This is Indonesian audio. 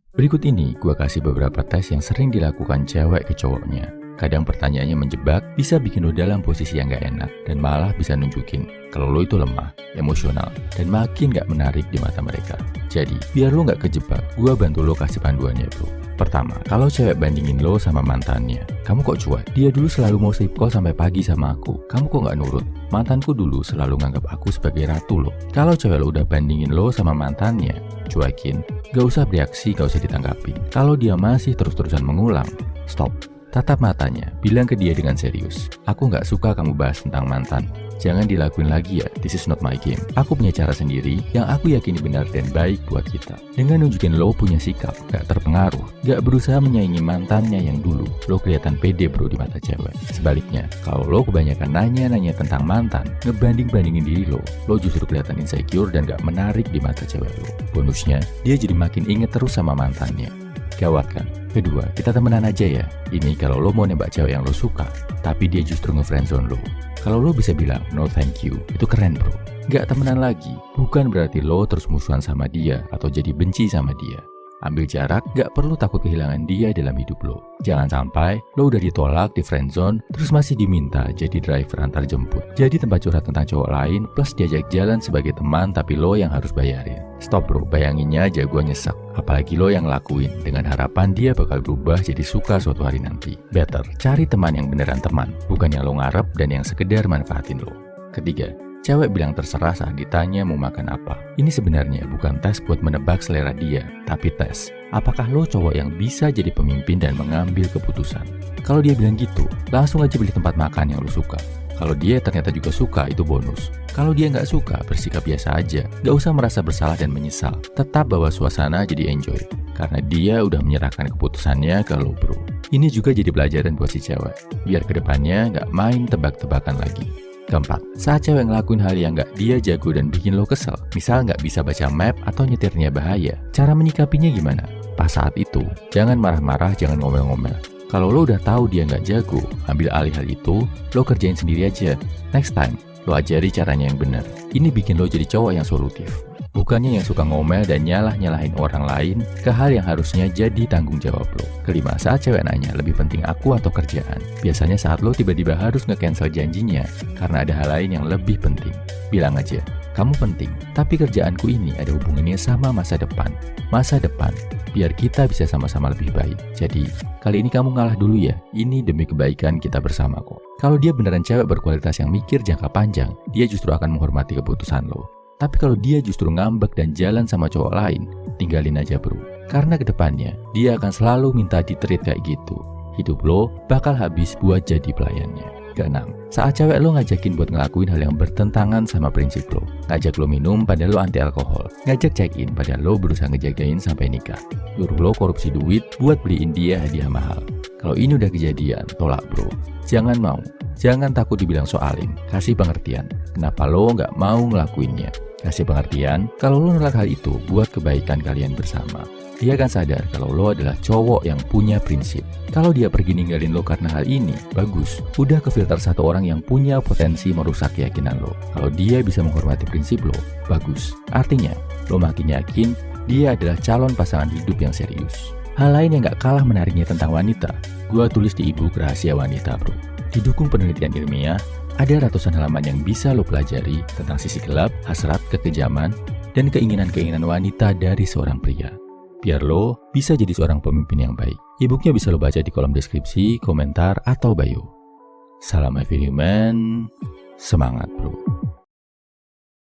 Berikut ini gue kasih beberapa tes yang sering dilakukan cewek ke cowoknya. Kadang pertanyaannya menjebak, bisa bikin lo dalam posisi yang gak enak, dan malah bisa nunjukin kalau lo itu lemah, emosional, dan makin gak menarik di mata mereka. Jadi, biar lo gak kejebak, gue bantu lo kasih panduannya bro. Pertama, kalau cewek bandingin lo sama mantannya, kamu kok cuek? Dia dulu selalu mau sleep call sampai pagi sama aku, kamu kok gak nurut? Mantanku dulu selalu nganggap aku sebagai ratu lo. Kalau cewek lo udah bandingin lo sama mantannya, cuekin, gak usah bereaksi, gak usah ditanggapin. Kalau dia masih terus-terusan mengulang, stop. Tatap matanya, bilang ke dia dengan serius, aku gak suka kamu bahas tentang mantan. Jangan dilakuin lagi ya, this is not my game. Aku punya cara sendiri yang aku yakini benar dan baik buat kita. Dengan nunjukin lo punya sikap, gak terpengaruh, gak berusaha menyaingi mantannya yang dulu, lo kelihatan pede bro di mata cewek. Sebaliknya, kalau lo kebanyakan nanya-nanya tentang mantan, ngebanding-bandingin diri lo justru kelihatan insecure dan gak menarik di mata cewek lo. Bonusnya, dia jadi makin inget terus sama mantannya. Gawat kan? Kedua, kita temenan aja ya. Ini kalau lo mau nembak cewek yang lo suka, tapi dia justru nge-friendzone lo. Kalau lo bisa bilang, no thank you, itu keren bro. Gak temenan lagi, bukan berarti lo terus musuhan sama dia atau jadi benci sama dia. Ambil jarak, gak perlu takut kehilangan dia dalam hidup lo. Jangan sampai lo udah ditolak di friendzone, terus masih diminta jadi driver antar jemput. Jadi tempat curhat tentang cowok lain, plus diajak jalan sebagai teman tapi lo yang harus bayarin. Stop bro, bayanginnya aja gue nyesek. Apalagi lo yang lakuin, dengan harapan dia bakal berubah jadi suka suatu hari nanti. Better, cari teman yang beneran teman, bukan yang lo ngarep dan yang sekedar manfaatin lo. Ketiga, cewek bilang terserah saat ditanya mau makan apa. Ini sebenarnya bukan tes buat menebak selera dia, tapi tes. Apakah lo cowok yang bisa jadi pemimpin dan mengambil keputusan? Kalau dia bilang gitu, langsung aja beli tempat makan yang lo suka. Kalau dia ternyata juga suka, itu bonus. Kalau dia nggak suka, bersikap biasa aja. Nggak usah merasa bersalah dan menyesal. Tetap bawa suasana jadi enjoy. Karena dia udah menyerahkan keputusannya ke lo bro. Ini juga jadi pelajaran buat si cewek. Biar kedepannya nggak main tebak-tebakan lagi. Keempat, saat cewek ngelakuin hal yang nggak dia jago dan bikin lo kesel, misal nggak bisa baca map atau nyetirnya bahaya, cara menyikapinya gimana? Pas saat itu, jangan marah-marah, jangan ngomel-ngomel. Kalau lo udah tahu dia nggak jago, ambil alih hal itu, lo kerjain sendiri aja. Next time, lo ajari caranya yang benar. Ini bikin lo jadi cowok yang solutif. Bukannya yang suka ngomel dan nyalah-nyalahin orang lain ke hal yang harusnya jadi tanggung jawab lo. Kelima, saat cewek nanya lebih penting aku atau kerjaan, biasanya saat lo tiba-tiba harus nge-cancel janjinya karena ada hal lain yang lebih penting. Bilang aja, kamu penting, tapi kerjaanku ini ada hubungannya sama masa depan. Masa depan, biar kita bisa sama-sama lebih baik. Jadi, kali ini kamu ngalah dulu ya, ini demi kebaikan kita bersama kok. Kalau dia beneran cewek berkualitas yang mikir jangka panjang, dia justru akan menghormati keputusan lo. Tapi kalau dia justru ngambek dan jalan sama cowok lain, tinggalin aja bro. Karena kedepannya, dia akan selalu minta di-treat kayak gitu. Hidup lo bakal habis buat jadi pelayannya. Keenam, saat cewek lo ngajakin buat ngelakuin hal yang bertentangan sama prinsip lo. Ngajak lo minum padahal lo anti alkohol. Ngajak check-in padahal lo berusaha ngejagain sampai nikah. Nyuruh lo korupsi duit buat beliin dia hadiah mahal. Kalau ini udah kejadian, tolak bro. Jangan mau. Jangan takut dibilang soalin. Kasih pengertian. Kenapa lo nggak mau ngelakuinnya? Kasih pengertian kalau lo nolak hal itu buat kebaikan kalian bersama. Dia akan sadar kalau lo adalah cowok yang punya prinsip. Kalau dia pergi ninggalin lo karena hal ini, bagus. Udah kefilter satu orang yang punya potensi merusak keyakinan lo. Kalau dia bisa menghormati prinsip lo, bagus. Artinya, lo makin yakin dia adalah calon pasangan hidup yang serius. Hal lain yang gak kalah menariknya tentang wanita, gua tulis di e-book Rahasia Wanita bro. Didukung penelitian ilmiah, ada ratusan halaman yang bisa lo pelajari tentang sisi gelap, hasrat, kekejaman, dan keinginan-keinginan wanita dari seorang pria. Biar lo bisa jadi seorang pemimpin yang baik. E-booknya bisa lo baca di kolom deskripsi, komentar, atau bio. Salam everyman, semangat bro.